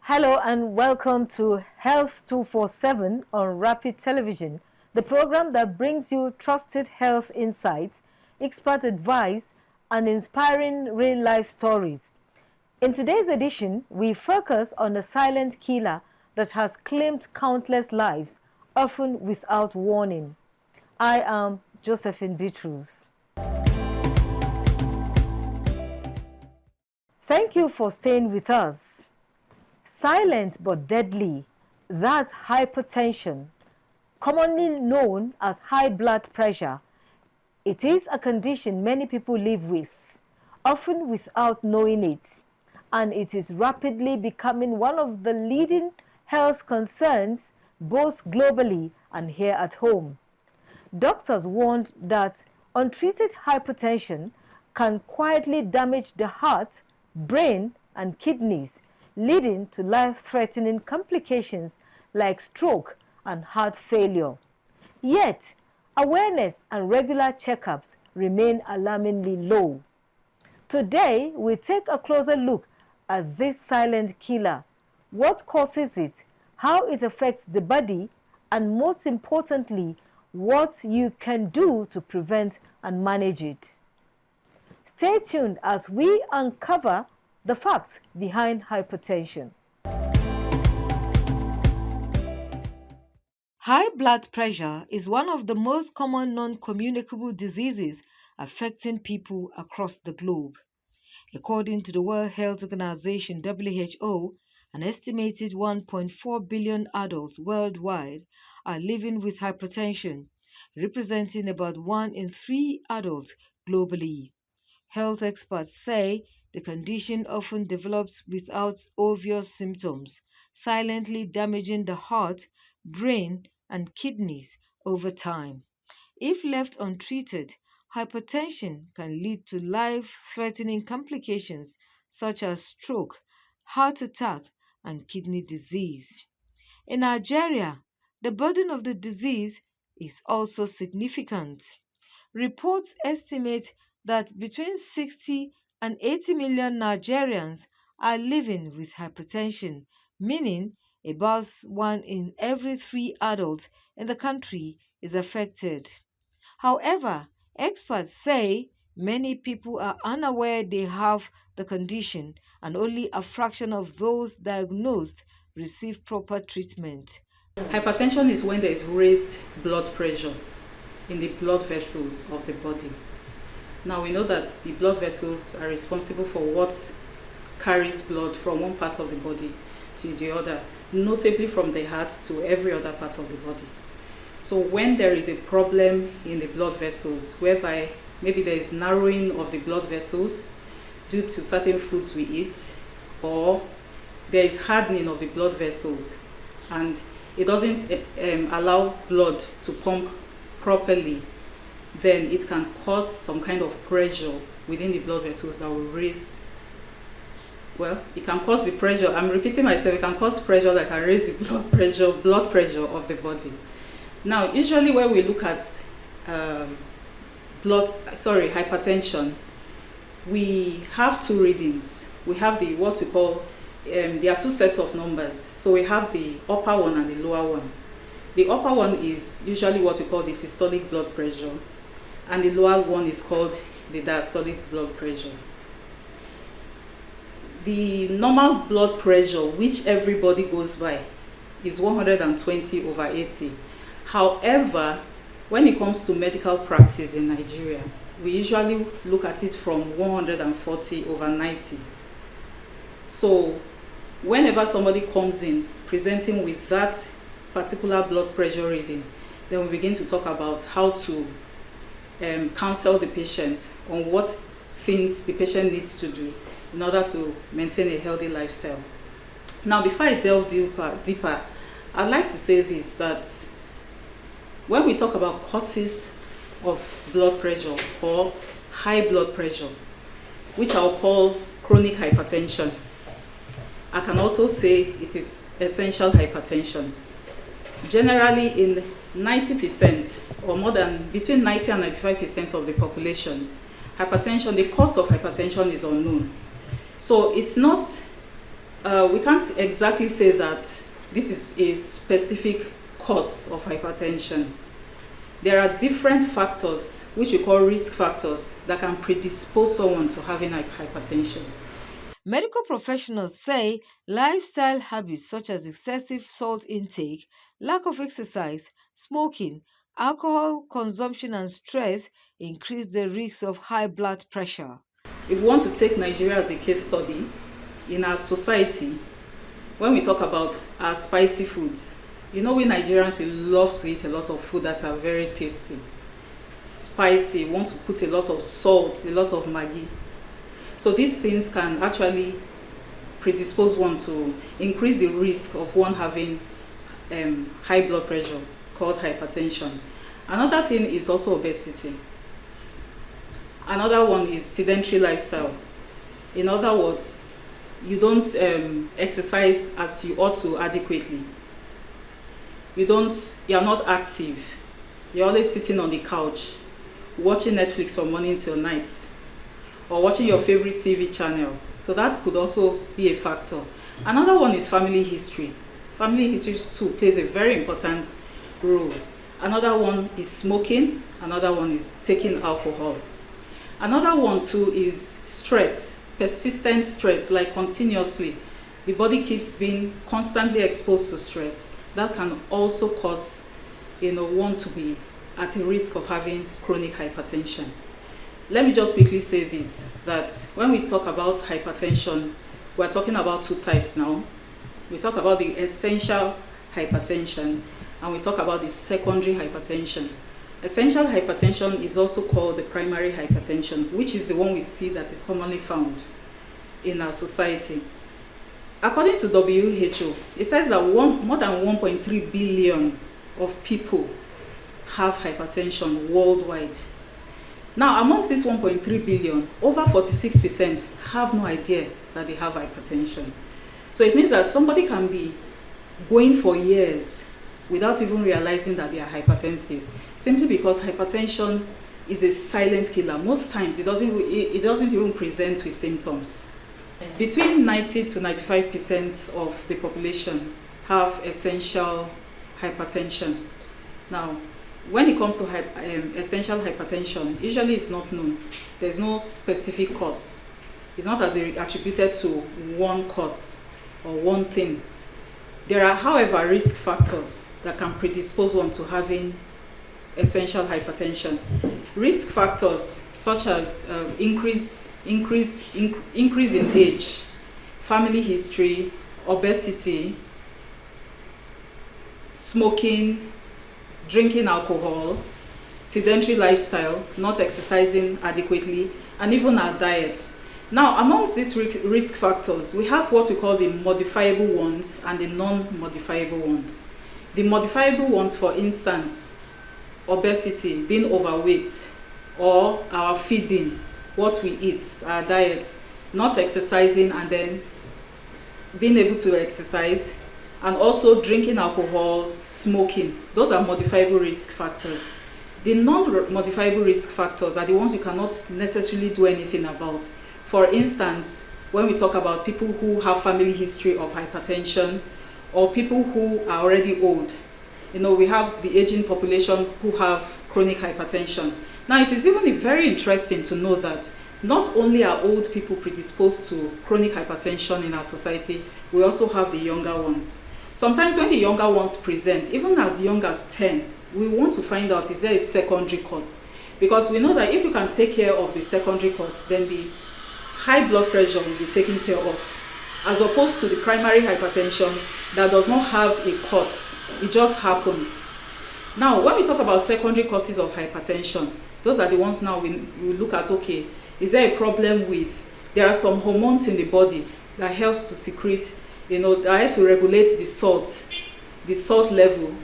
Hello and welcome to Health 247 on Rapid Television, the program that brings you trusted health insights, expert advice, and inspiring real-life stories. In today's edition, we focus on a silent killer that has claimed countless lives, often without warning. I am Josephine Bitrus. Thank you for staying with us. Silent but deadly, that's hypertension, commonly known as high blood pressure. It is a condition many people live with, often without knowing it, and it is rapidly becoming one of the leading health concerns both globally and here at home. Doctors warned that untreated hypertension can quietly damage the heart, brain, and kidneys, leading to life-threatening complications like stroke and heart failure. Yet, awareness and regular checkups remain alarmingly low. Today, we take a closer look at this silent killer, what causes it, how it affects the body, and most importantly, what you can do to prevent and manage it. Stay tuned as we uncover the facts behind hypertension. High blood pressure is one of the most common non-communicable diseases affecting people across the globe. According to the World Health Organization (WHO), an estimated 1.4 billion adults worldwide are living with hypertension, representing about 1 in 3 adults globally. Health experts say the condition often develops without obvious symptoms, silently damaging the heart, brain, and kidneys over time. If left untreated, hypertension can lead to life-threatening complications such as stroke, heart attack, and kidney disease. In Nigeria, the burden of the disease is also significant. Reports estimate that between 60 and 80 million Nigerians are living with hypertension, meaning about 1 in every 3 adults in the country is affected. However, experts say many people are unaware they have the condition and only a fraction of those diagnosed receive proper treatment. Hypertension is when there is raised blood pressure in the blood vessels of the body. Now we know that the blood vessels are responsible for what carries blood from one part of the body to the other, notably from the heart to every other part of the body. So when there is a problem in the blood vessels, whereby maybe there is narrowing of the blood vessels due to certain foods we eat, or there is hardening of the blood vessels and it doesn't allow blood to pump properly, then it can cause some kind of pressure within the blood vessels that will raise, well, it can cause the pressure, I'm repeating myself, it can cause pressure that can raise the blood pressure of the body. Now, usually when we look at hypertension, we have 2 readings. We have the what we call, there are 2 sets of numbers. So we have the upper one and the lower one. The upper one is usually what we call the systolic blood pressure, and the lower one is called the diastolic blood pressure. The normal blood pressure, which everybody goes by, is 120/80. However, when it comes to medical practice in Nigeria, we usually look at it from 140/90. So whenever somebody comes in presenting with that particular blood pressure reading, then we begin to talk about how to counsel the patient on what things the patient needs to do in order to maintain a healthy lifestyle. Now, before I delve deeper, I'd like to say this, that when we talk about causes of blood pressure or high blood pressure, which I'll call chronic hypertension, I can also say it is essential hypertension. Generally, in 90% or more than between 90 and 95% of the population, hypertension, the cause of hypertension is unknown. So it's not We can't exactly say that this is a specific cause of hypertension. There are different factors, which we call risk factors, that can predispose someone to having hypertension. Medical professionals say lifestyle habits such as excessive salt intake, lack of exercise, smoking, alcohol consumption, and stress increase the risk of high blood pressure. If we want to take Nigeria as a case study, in our society, when we talk about our spicy foods, we Nigerians, we love to eat a lot of food that are very tasty, spicy, want to put a lot of salt, a lot of maggi. So these things can actually predispose one to increase the risk of one having high blood pressure, called hypertension. Another thing is also obesity. Another one is sedentary lifestyle. In other words, you don't exercise as you ought to adequately. You're not active. You're always sitting on the couch, watching Netflix from morning till night, or watching your favorite TV channel. So that could also be a factor. Another one is family history. Family history too plays a very important role. Another one is smoking. Another one is taking alcohol. Another one too is stress, persistent stress, like continuously. The body keeps being constantly exposed to stress. That can also cause, one to be at a risk of having chronic hypertension. Let me just quickly say this, that when we talk about hypertension, we're talking about two types now. We talk about the essential hypertension, and we talk about the secondary hypertension. Essential hypertension is also called the primary hypertension, which is the one we see that is commonly found in our society. According to WHO, it says that more than 1.3 billion of people have hypertension worldwide. Now, amongst this 1.3 billion, over 46% have no idea that they have hypertension. So it means that somebody can be going for years without even realizing that they are hypertensive, simply because hypertension is a silent killer. Most times, it doesn't even present with symptoms. Between 90 to 95% of the population have essential hypertension. Now, when it comes to essential hypertension, usually it's not known. There's no specific cause. It's not as attributed to one cause or one thing. There are, however, risk factors that can predispose one to having essential hypertension. Risk factors such as increase in age, family history, obesity, smoking, drinking alcohol, sedentary lifestyle, not exercising adequately, and even our diet. Now, amongst these risk factors, we have what we call the modifiable ones and the non-modifiable ones. The modifiable ones, for instance, obesity, being overweight, or our feeding, what we eat, our diet, not exercising and then being able to exercise, and also drinking alcohol, smoking. Those are modifiable risk factors. The non-modifiable risk factors are the ones you cannot necessarily do anything about. For instance, when we talk about people who have family history of hypertension, or people who are already old, we have the aging population who have chronic hypertension. Now, it is even very interesting to know that not only are old people predisposed to chronic hypertension in our society, we also have the younger ones. Sometimes when the younger ones present, even as young as 10, we want to find out, is there a secondary cause? Because we know that if you can take care of the secondary cause, then the high blood pressure will be taken care of, as opposed to the primary hypertension that does not have a cause. It just happens. Now, when we talk about secondary causes of hypertension, those are the ones now we look at, okay, is there a problem with, there are some hormones in the body that helps to secrete, that helps to regulate the salt level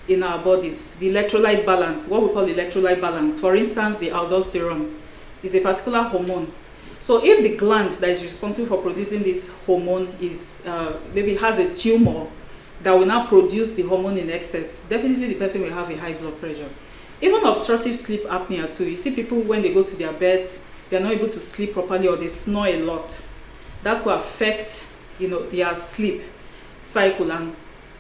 in our bodies, the electrolyte balance, what we call electrolyte balance. For instance, the aldosterone is a particular hormone. So if the gland that is responsible for producing this hormone is maybe has a tumor that will now produce the hormone in excess, definitely the person will have a high blood pressure. Even obstructive sleep apnea too. You see people when they go to their beds, they are not able to sleep properly, or they snore a lot. That will affect their sleep cycle and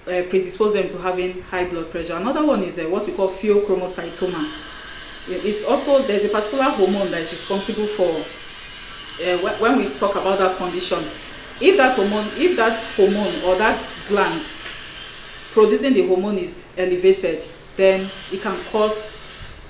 predispose them to having high blood pressure. Another one is what we call pheochromocytoma. It's also, there's a particular hormone that is responsible for when we talk about that condition. If that hormone or that gland producing the hormone is elevated, then it can cause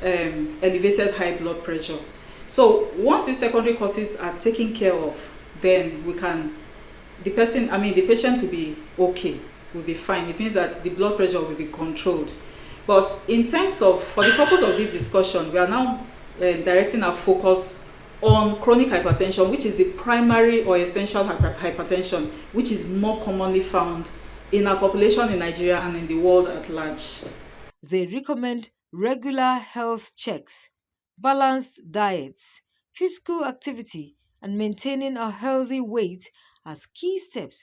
elevated high blood pressure. So once these secondary causes are taken care of, then the patient will be okay, will be fine. It means that the blood pressure will be controlled. But in terms of, for the purpose of this discussion, we are now directing our focus on chronic hypertension, which is the primary or essential hypertension, which is more commonly found in our population in Nigeria and in the world at large. They recommend regular health checks, balanced diets, physical activity, and maintaining a healthy weight as key steps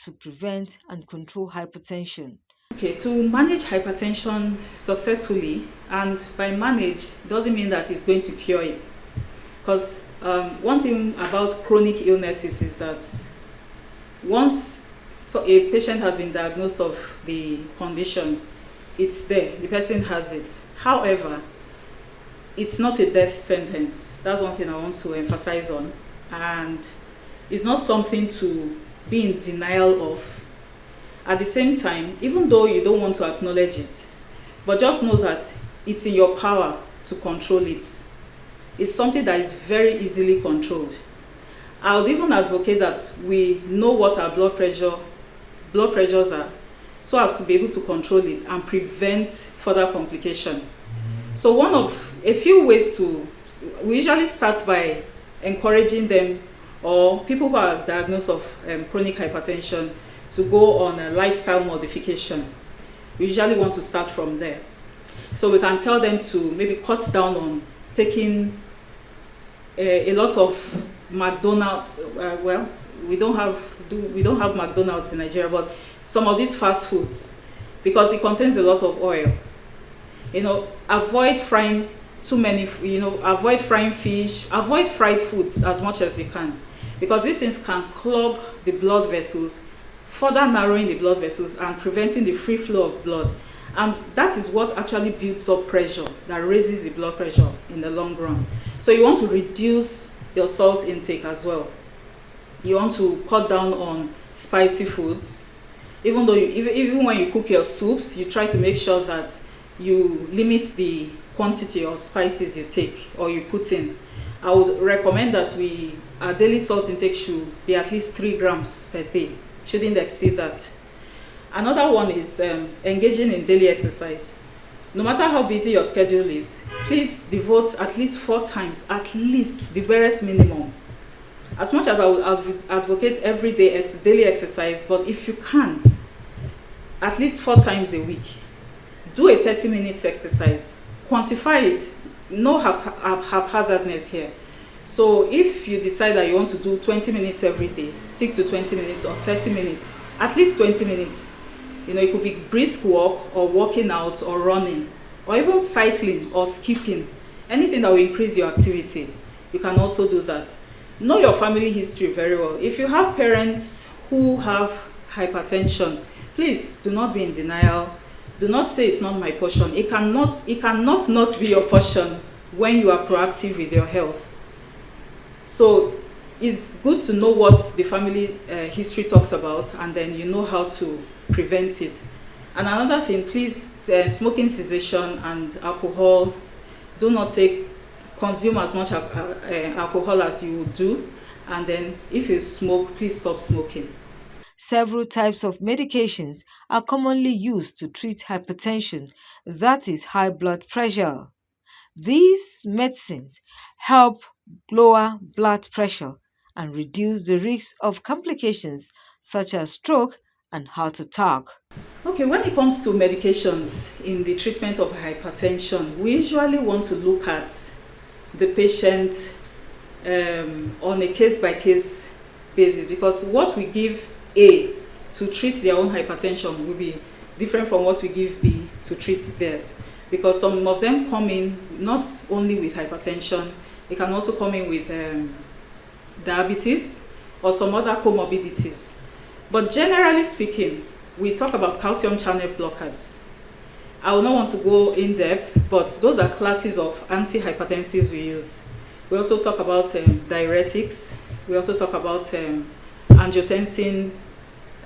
to prevent and control hypertension. Okay, to manage hypertension successfully, and by manage doesn't mean that it's going to cure it. Because one thing about chronic illnesses is that once a patient has been diagnosed of the condition, it's there, the person has it. However, it's not a death sentence. That's one thing I want to emphasize on. And it's not something to be in denial of. At the same time, even though you don't want to acknowledge it, but just know that it's in your power to control it. It's something that is very easily controlled. I would even advocate that we know what our blood pressures are, so as to be able to control it and prevent further complication. So one of a few ways we usually start by encouraging them, or people who are diagnosed of chronic hypertension, to go on a lifestyle modification. We usually want to start from there. So we can tell them to maybe cut down on taking a lot of McDonald's. We don't have McDonald's in Nigeria, but some of these fast foods, because it contains a lot of oil. Avoid frying too many. Avoid frying fish. Avoid fried foods as much as you can, because these things can clog the blood vessels, further narrowing the blood vessels and preventing the free flow of blood. And that is what actually builds up pressure, that raises the blood pressure in the long run. So you want to reduce your salt intake as well. You want to cut down on spicy foods. Even when you cook your soups, you try to make sure that you limit the quantity of spices you take or you put in. I would recommend that our daily salt intake should be at least 3 grams per day. Shouldn't exceed that. Another one is engaging in daily exercise. No matter how busy your schedule is, please devote at least 4 times, at least the barest minimum. As much as I would advocate everyday daily exercise, but if you can, at least 4 times a week, do a 30 minutes exercise. Quantify it. No haphazardness here. So if you decide that you want to do 20 minutes every day, stick to 20 minutes or 30 minutes, at least 20 minutes. It could be brisk walk or walking out or running or even cycling or skipping. Anything that will increase your activity, you can also do that. Know your family history very well. If you have parents who have hypertension, please do not be in denial. Do not say it's not my portion. It cannot not be your portion when you are proactive with your health. So it's good to know what the family history talks about, and then you know how to prevent it. And another thing, please, smoking cessation and alcohol, do not consume as much alcohol as you would do. And then if you smoke, please stop smoking. Several types of medications are commonly used to treat hypertension, that is high blood pressure. These medicines help lower blood pressure and reduce the risk of complications such as stroke and heart attack. Okay, when it comes to medications in the treatment of hypertension, we usually want to look at the patient on a case-by-case basis, because what we give A to treat their own hypertension will be different from what we give B to treat theirs, because some of them come in not only with hypertension, they can also come in with diabetes or some other comorbidities. But generally speaking, we talk about calcium channel blockers. I will not want to go in depth, but those are classes of antihypertensives we use. We also talk about diuretics. We also talk about angiotensin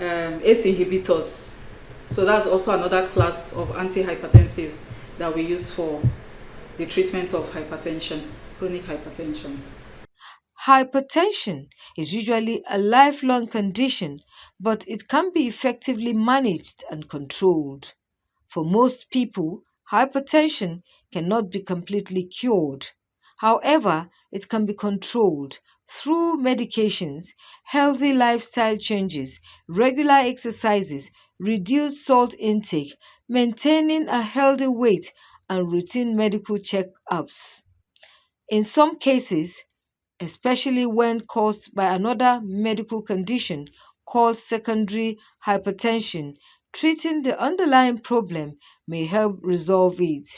ACE inhibitors. So that's also another class of antihypertensives that we use for the treatment of hypertension, chronic hypertension. Hypertension is usually a lifelong condition, but it can be effectively managed and controlled. For most people, hypertension cannot be completely cured. However, it can be controlled through medications, healthy lifestyle changes, regular exercises, reduced salt intake, maintaining a healthy weight, and routine medical checkups. In some cases, especially when caused by another medical condition called secondary hypertension, treating the underlying problem may help resolve it.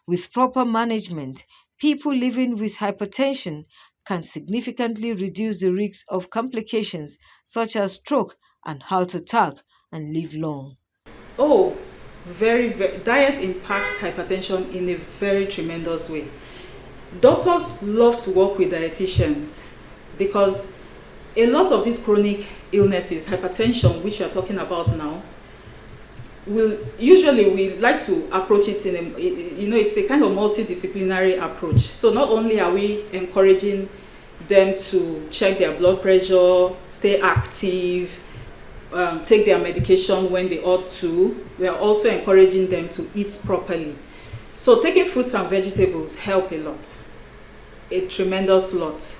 With proper management, people living with hypertension can significantly reduce the risk of complications such as stroke and heart attack and live long. Oh, very, diet impacts hypertension in a very tremendous way. Doctors love to work with dietitians because a lot of these chronic illnesses, hypertension, which we are talking about now, we like to approach it in a, it's a kind of multidisciplinary approach. So not only are we encouraging them to check their blood pressure, stay active, take their medication when they ought to, we are also encouraging them to eat properly. So taking fruits and vegetables help a lot, a tremendous lot.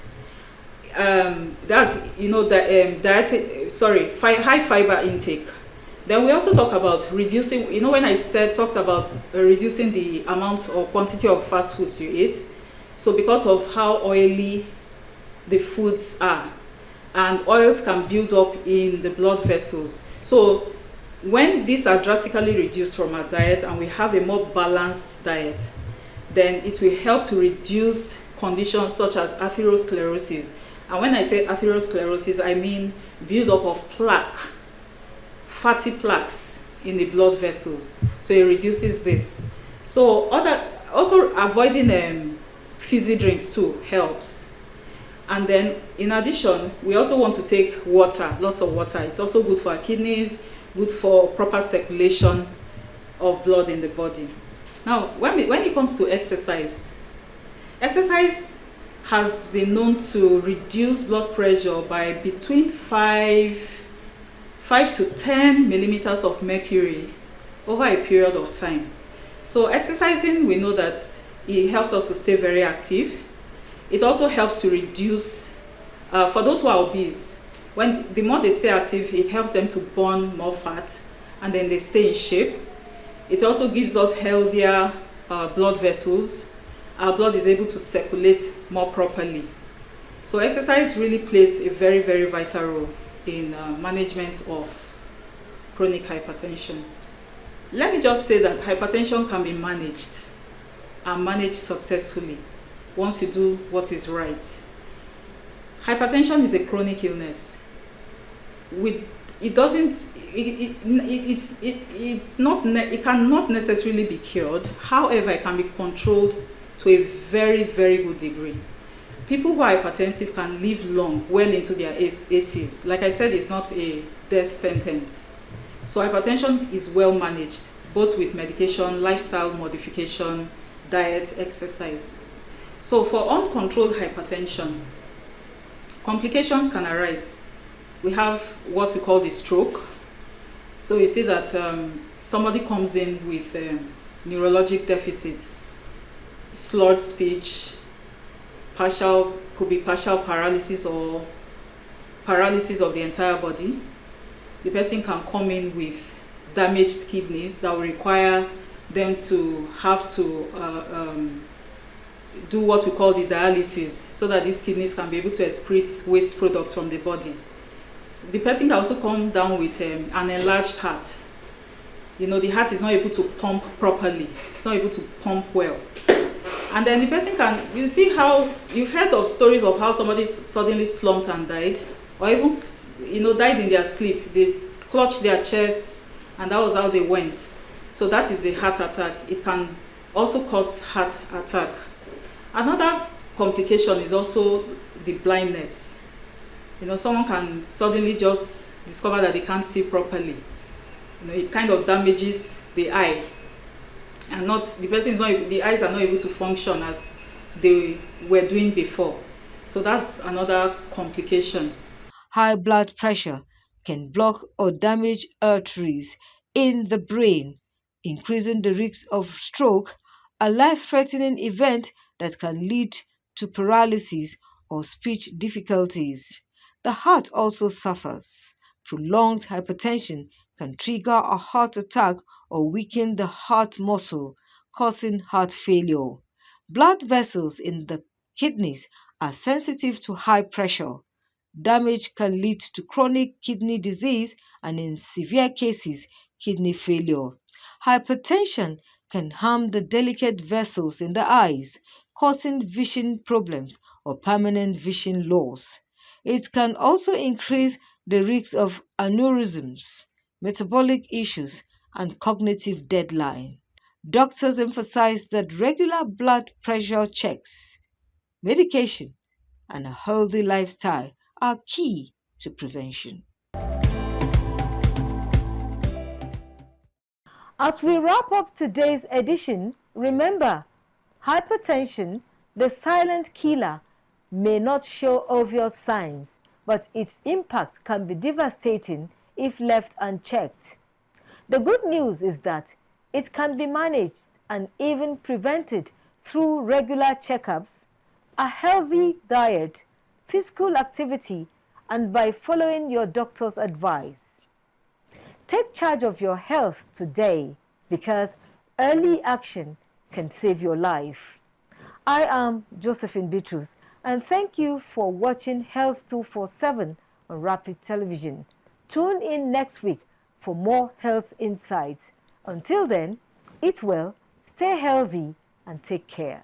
That's high fiber intake. Then we also talk about reducing, when I talked about reducing the amount or quantity of fast foods you eat. So because of how oily the foods are, and oils can build up in the blood vessels. So when these are drastically reduced from our diet and we have a more balanced diet, then it will help to reduce conditions such as atherosclerosis. And when I say atherosclerosis, I mean build-up of plaque, fatty plaques in the blood vessels. So it reduces this. So also avoiding fizzy drinks too helps. And then in addition, we also want to take water, lots of water. It's also good for our kidneys, good for proper circulation of blood in the body. Now, when it comes to exercise has been known to reduce blood pressure by between 5 to 10 millimeters of mercury over a period of time. So exercising, we know that it helps us to stay very active. It also helps to reduce, for those who are obese, the more they stay active, it helps them to burn more fat and then they stay in shape. It also gives us healthier blood vessels. Our blood is able to circulate more properly. So exercise really plays a very, very vital role in management of chronic hypertension. Let me just say that hypertension can be managed and managed successfully once you do what is right. Hypertension is a chronic illness. It cannot necessarily be cured. However, it can be controlled to a very, very good degree. People who are hypertensive can live long, well into their 80s. Like I said, it's not a death sentence. So hypertension is well managed, both with medication, lifestyle modification, diet, exercise. So for uncontrolled hypertension, complications can arise. We have what we call the stroke. So you see that somebody comes in with neurologic deficits, slurred speech, could be partial paralysis or paralysis of the entire body. The person can come in with damaged kidneys that will require them to have to do what we call the dialysis so that these kidneys can be able to excrete waste products from the body. The person can also come down with an enlarged heart. The heart is not able to pump properly. It's not able to pump well. And then the person you see how, you've heard of stories of how somebody suddenly slumped and died, or even died in their sleep. They clutched their chests, and that was how they went. So that is a heart attack. It can also cause heart attack. Another complication is also the blindness. Someone can suddenly just discover that they can't see properly. It kind of damages the eye, and the eyes are not able to function as they were doing before. So that's another complication. High blood pressure can block or damage arteries in the brain, increasing the risk of stroke, a life-threatening event that can lead to paralysis or speech difficulties. The heart also suffers. Prolonged hypertension can trigger a heart attack or weaken the heart muscle, causing heart failure. Blood vessels in the kidneys are sensitive to high pressure. Damage can lead to chronic kidney disease and, in severe cases, kidney failure. Hypertension can harm the delicate vessels in the eyes, causing vision problems or permanent vision loss. It can also increase the risk of aneurysms, metabolic issues, and cognitive decline. Doctors emphasize that regular blood pressure checks, medication, and a healthy lifestyle are key to prevention. As we wrap up today's edition, remember, hypertension, the silent killer, may not show obvious signs, but its impact can be devastating if left unchecked. The good news is that it can be managed and even prevented through regular checkups, a healthy diet, physical activity, and by following your doctor's advice. Take charge of your health today, because early action can save your life. I am Josephine Bitrus, and thank you for watching Health 247 on Rapid Television. Tune in next week for more health insights. Until then, eat well, stay healthy, and take care.